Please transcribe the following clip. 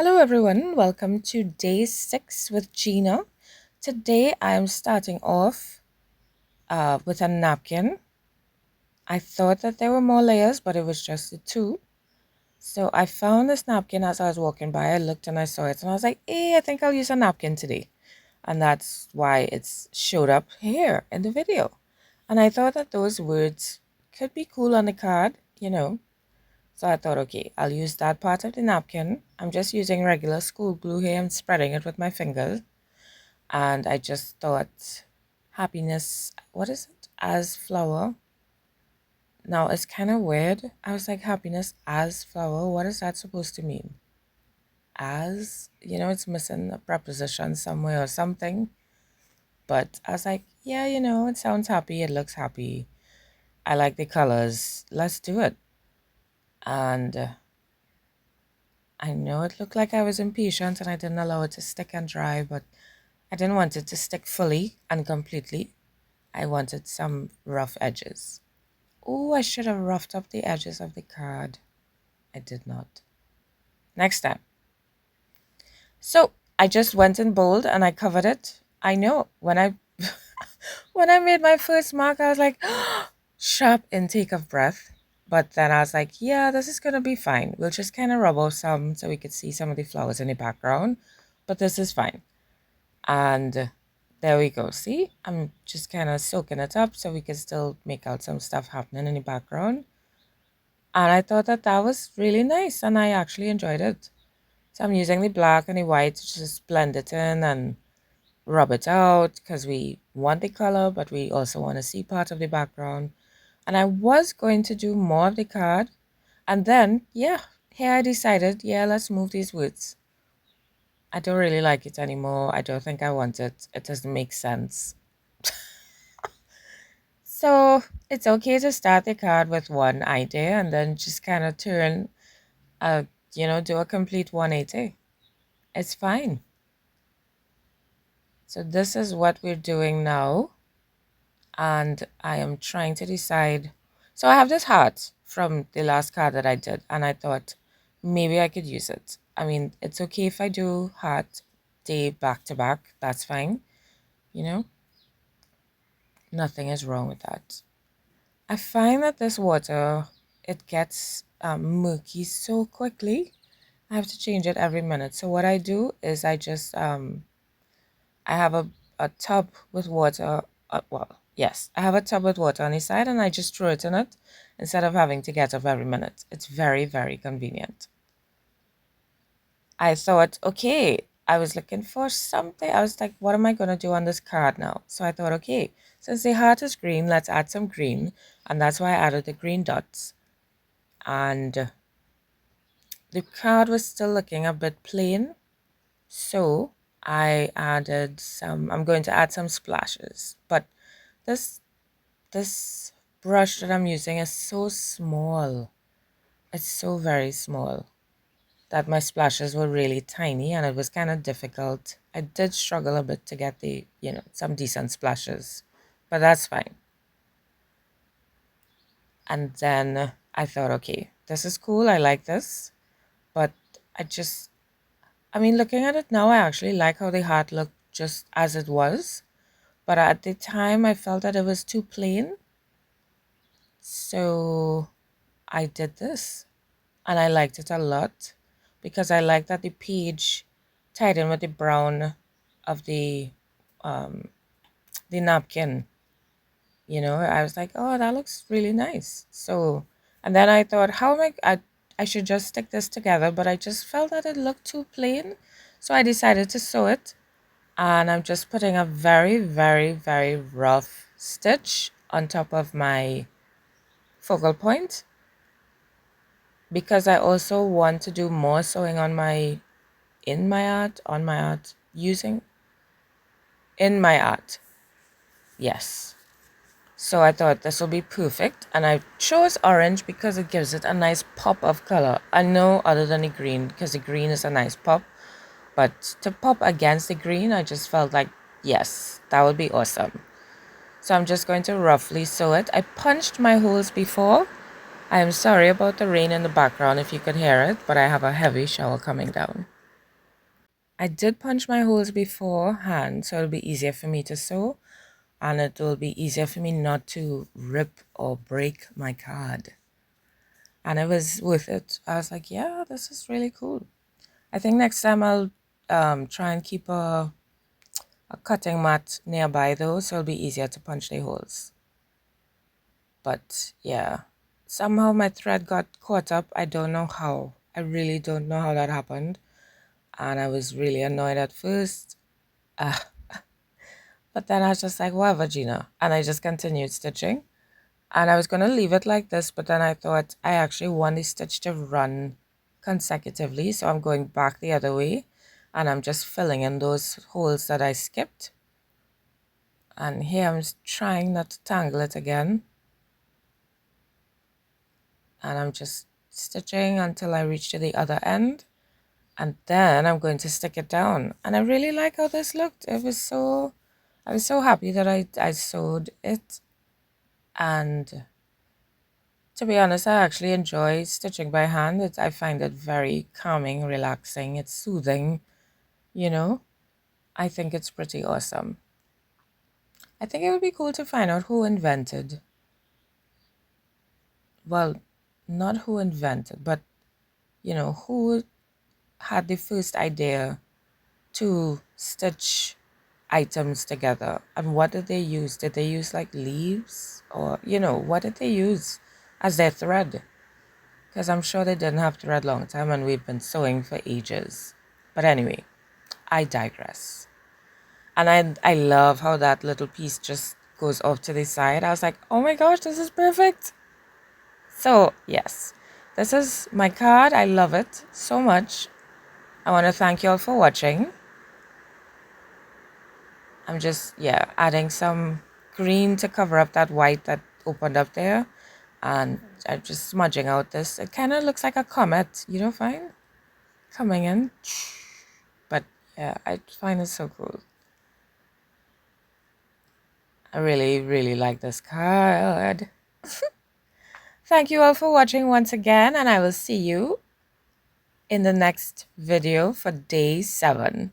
Hello everyone, welcome to day 6 with Gina. Today I am starting off with a napkin. I thought that there were more layers, but it was just the two. So I found this napkin as I was walking by. I looked and I saw it and I was like, hey, I think I'll use a napkin today. And that's why it's showed up here in the video. And I thought that those words could be cool on the card. So I thought, okay, I'll use that part of the napkin. I'm just using regular school glue here and spreading it with my fingers. And I just thought happiness, what is it? As flower. Now it's kind of weird. I was like, happiness as flower. What is that supposed to mean? As, it's missing a preposition somewhere or something. But I was like, yeah, it sounds happy. It looks happy. I like the colors. Let's do it. And I know it looked like I was impatient and I didn't allow it to stick and dry, but I didn't want it to stick fully and completely. I wanted some rough edges. Oh, I should have roughed up the edges of the card. I did not. Next time. So I just went in bold and I covered it. I know when I when I made my first mark, I was like, sharp intake of breath. But then I was like, yeah, this is gonna be fine. We'll just kind of rub off some so we could see some of the flowers in the background. But this is fine. And there we go. See, I'm just kind of soaking it up so we can still make out some stuff happening in the background. And I thought that that was really nice and I actually enjoyed it. So I'm using the black and the white to just blend it in and rub it out because we want the color, but we also want to see part of the background. And I was going to do more of the card. And then, yeah, here I decided, yeah, let's move these words. I don't really like it anymore. I don't think I want it. It doesn't make sense. So it's okay to start the card with one idea and then just kind of turn, do a complete 180. It's fine. So this is what we're doing now. And I am trying to decide. So I have this heart from the last card that I did. And I thought maybe I could use it. I mean, it's okay if I do heart day back to back. That's fine. Nothing is wrong with that. I find that this water, it gets murky so quickly. I have to change it every minute. So what I do is I just, I have a tub with water. Yes, I have a tub with water on the side and I just throw it in it instead of having to get up every minute. It's very, very convenient. I thought, okay, I was looking for something. I was like, what am I going to do on this card now? So I thought, okay, since the heart is green, let's add some green. And that's why I added the green dots. And the card was still looking a bit plain. So I added some, I'm going to add some splashes. But this brush that I'm using is so small. It's so very small that my splashes were really tiny and it was kind of difficult. I did struggle a bit to get the, some decent splashes, but that's fine. And then I thought, okay, this is cool. I like this, but looking at it now, I actually like how the heart looked just as it was. But at the time, I felt that it was too plain. So I did this and I liked it a lot because I like that the page tied in with the brown of the napkin. I was like, oh, that looks really nice. So, and then I thought, how am I should just stick this together, but I just felt that it looked too plain. So I decided to sew it. And I'm just putting a very, very, very rough stitch on top of my focal point because I also want to do more sewing on in my art, using in my art. Yes. So I thought this will be perfect. And I chose orange because it gives it a nice pop of color. I know other than the green because the green is a nice pop. But to pop against the green, I just felt like, yes, that would be awesome. So I'm just going to roughly sew it. I punched my holes before. I am sorry about the rain in the background if you could hear it, but I have a heavy shower coming down. I did punch my holes beforehand, so it'll be easier for me to sew, and it will be easier for me not to rip or break my card. And it was worth it. I was like, yeah, this is really cool. I think next time I'll try and keep a cutting mat nearby though, so it'll be easier to punch the holes. But yeah, somehow my thread got caught up. I don't know how. I really don't know how that happened. And I was really annoyed at first. But then I was just like, whatever, Gina. And I just continued stitching. And I was going to leave it like this, but then I thought I actually want the stitch to run consecutively. So I'm going back the other way. And I'm just filling in those holes that I skipped. And here I'm trying not to tangle it again. And I'm just stitching until I reach to the other end. And then I'm going to stick it down. And I really like how this looked. I was so happy that I sewed it. And to be honest, I actually enjoy stitching by hand. I find it very calming, relaxing. It's soothing, you know. I think it's pretty awesome. I think it would be cool to find out who invented, well, not who invented, but, you know, who had the first idea to stitch items together, and what did they use? Did they use like leaves, or what did they use as their thread? Because I'm sure they didn't have thread long time, and we've been sewing for ages. But anyway, I digress. And I love how that little piece just goes off to the side. I was like, oh my gosh, this is perfect. So yes, this is my card. I love it so much. I want to thank you all for watching. I'm just, adding some green to cover up that white that opened up there. And I'm just smudging out this. It kind of looks like a comet, you don't find? Coming in. But yeah, I find it so cool. I really, really like this card. Thank you all for watching once again, and I will see you in the next video for day 7.